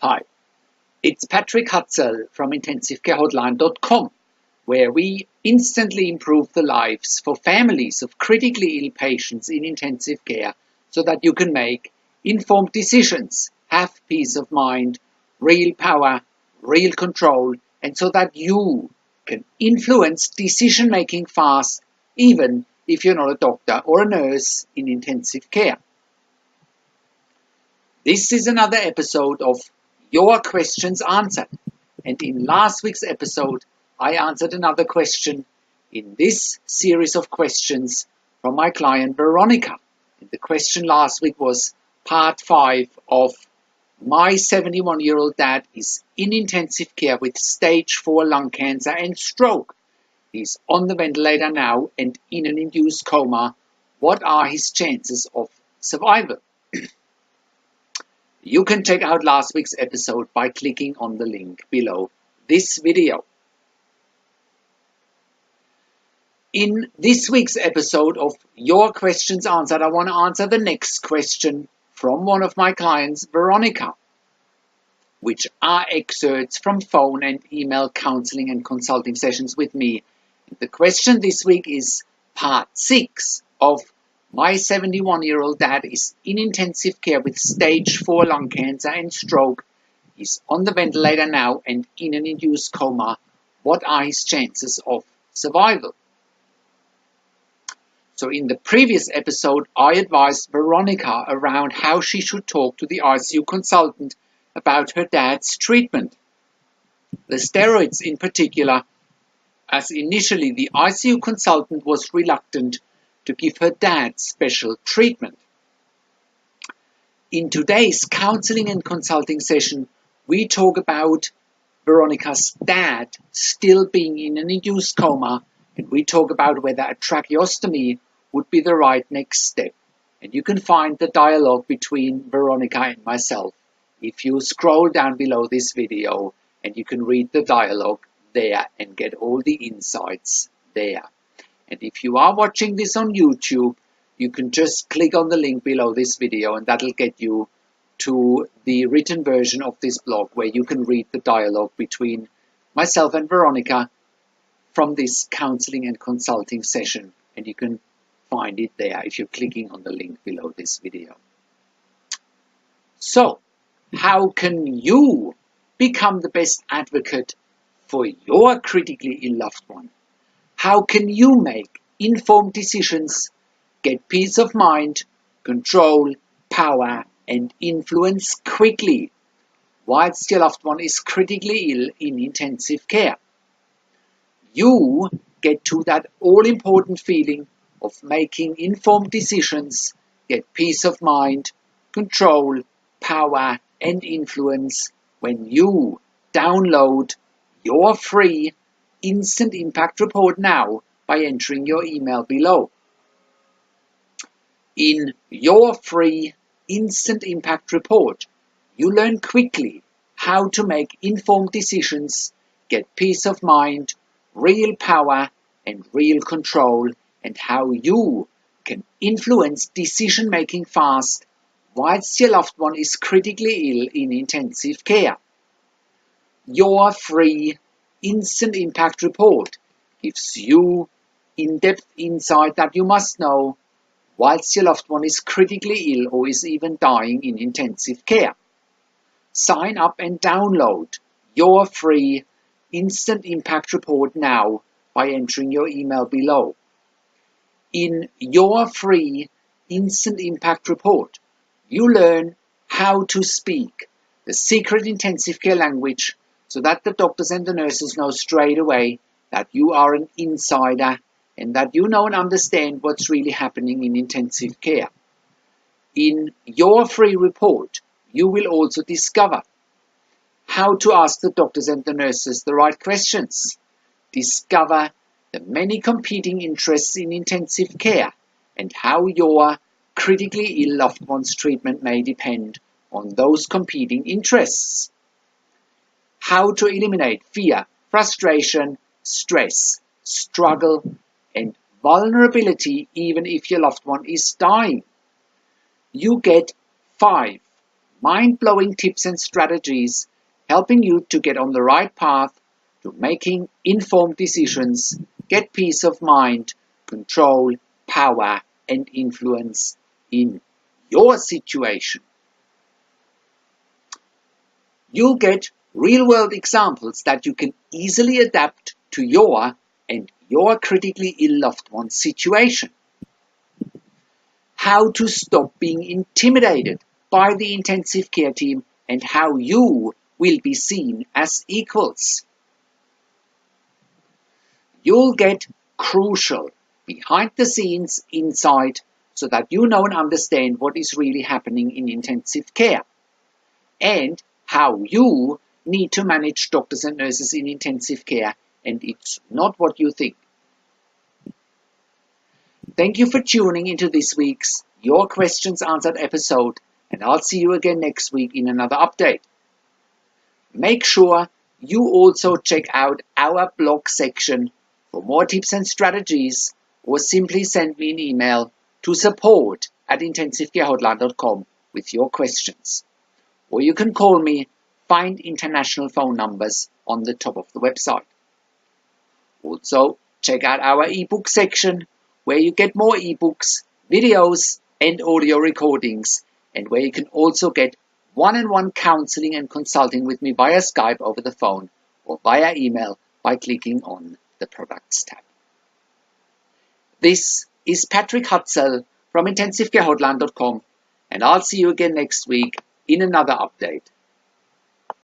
Hi, it's Patrick Hutzel from IntensiveCareHotline.com, where we instantly improve the lives for families of critically ill patients in intensive care so that you can make informed decisions, have peace of mind, real power, real control, and so that you can influence decision making fast, even if you're not a doctor or a nurse in intensive care. This is another episode of Your Questions Answered, and in last week's episode I answered another question in this series of questions from my client Veronica. And the question last week was part 5 of my 71-year-old dad is in intensive care with stage 4 lung cancer and stroke. He's on the ventilator now and in an induced coma. What are his chances of survival? You can check out last week's episode by clicking on the link below this video. In this week's episode of Your Questions Answered, I want to answer the next question from one of my clients, Veronica, which are excerpts from phone and email counseling and consulting sessions with me. The question this week is part 6 of my 71-year-old dad is in intensive care with stage 4 lung cancer and stroke. He's on the ventilator now and in an induced coma. What are his chances of survival? So in the previous episode, I advised Veronica around how she should talk to the ICU consultant about her dad's treatment. The steroids in particular, as initially the ICU consultant was reluctant to give her dad special treatment. In today's counseling and consulting session, we talk about Veronica's dad still being in an induced coma, and we talk about whether a tracheostomy would be the right next step. And you can find the dialogue between Veronica and myself if you scroll down below this video, and you can read the dialogue there and get all the insights there. And if you are watching this on YouTube, you can just click on the link below this video and that'll get you to the written version of this blog where you can read the dialogue between myself and Veronica from this counseling and consulting session. And you can find it there if you're clicking on the link below this video. So, how can you become the best advocate for your critically ill loved one? How can you make informed decisions, get peace of mind, control, power, and influence quickly whilst your loved one is critically ill in intensive care? You get to that all-important feeling of making informed decisions, get peace of mind, control, power, and influence when you download your free Instant Impact Report now by entering your email below. In your free Instant Impact Report, you learn quickly how to make informed decisions, get peace of mind, real power and real control, and how you can influence decision making fast whilst your loved one is critically ill in intensive care. Your free Instant Impact Report gives you in-depth insight that you must know whilst your loved one is critically ill or is even dying in intensive care. Sign up and download your free Instant Impact Report now by entering your email below. In your free Instant Impact Report, you learn how to speak the secret intensive care language so that the doctors and the nurses know straight away that you are an insider and that you know and understand what's really happening in intensive care. In your free report, you will also discover how to ask the doctors and the nurses the right questions, discover the many competing interests in intensive care and how your critically ill loved one's treatment may depend on those competing interests. How to eliminate fear, frustration, stress, struggle, and vulnerability even if your loved one is dying. You get 5 mind-blowing tips and strategies helping you to get on the right path to making informed decisions, get peace of mind, control, power, and influence in your situation. You'll get real-world examples that you can easily adapt to your and your critically ill loved one's situation. How to stop being intimidated by the intensive care team and how you will be seen as equals. You'll get crucial behind-the-scenes insight so that you know and understand what is really happening in intensive care and how you need to manage doctors and nurses in intensive care, and it's not what you think. Thank you for tuning into this week's Your Questions Answered episode, and I'll see you again next week in another update. Make sure you also check out our blog section for more tips and strategies, or simply send me an email to support@intensivecarehotline.com with your questions. Or you can call me, find international phone numbers on the top of the website. Also, check out our ebook section where you get more ebooks, videos, and audio recordings, and where you can also get one-on-one counseling and consulting with me via Skype over the phone or via email by clicking on the Products tab. This is Patrick Hutzel from intensivecarehotline.com, and I'll see you again next week in another update.